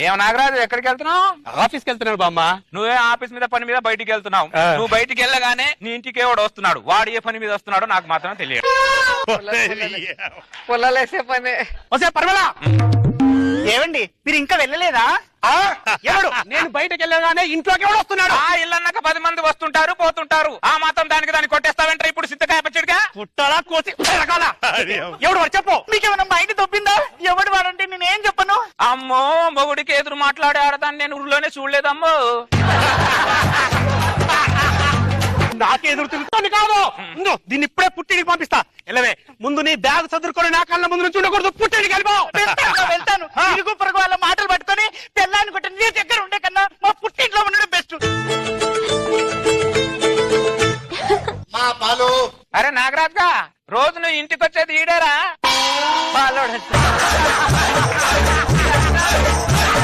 ఏం నాగరాజు ఎక్కడికి వెళ్తున్నావు? ఆఫీస్కి వెళ్తున్నాను బామ్మ. నువ్వే ఆఫీస్ మీద పని మీద బయటికి వెళ్తున్నావు. నువ్వు బయటికి వెళ్ళగానే నీ ఇంటికి ఎవడు వస్తున్నాడు, వాడు ఏ పని మీద వస్తున్నాడో నాకు మాత్రం తెలియదు. పొలాలేసే పని. వస్తే పర్వాలా? ఏమండి మీరు ఇంకా వెళ్ళలేదా? ఎవడు? నేను బయటకు వెళ్ళగానే ఇంట్లోకి ఎవడు వస్తున్నాడు? ఆ ఇల్లన్నాక 10 మంది వస్తుంటారు పోతుంటారు. ఆ మాత్రం దాన్ని కొట్టేస్తావేంట్రా ఇప్పుడు సింతకాయ పచ్చడిగా? పుట్టాలా కోసి రకాల ఎవడు వాడు చెప్పు. మీకేమన్నా మైండ్ తప్పిందా? ఎవడు వాడంటే నేనేం చెప్పను? అమ్మో మొగుడికి ఎదురు మాట్లాడే ఆడదాన్ని నేను ఊర్లోనే చూడలేదమ్మో. నాకే ఎదురు తిరుగుతాను కాదు. ముందు దీన్ని ఇప్పుడే పుట్టిడికి పంపిస్తా. వెళ్ళవే. ముందు నీ బ్యాగ్ చదువుకొని నా కళ్ళ ముందు నుంచి ఉండకూడదు. పుట్టిడికి వెళ్ళిపో. వెళ్తాను. ఇరుగు పొరుగు వాళ్ళ మాటలు పట్టుకొని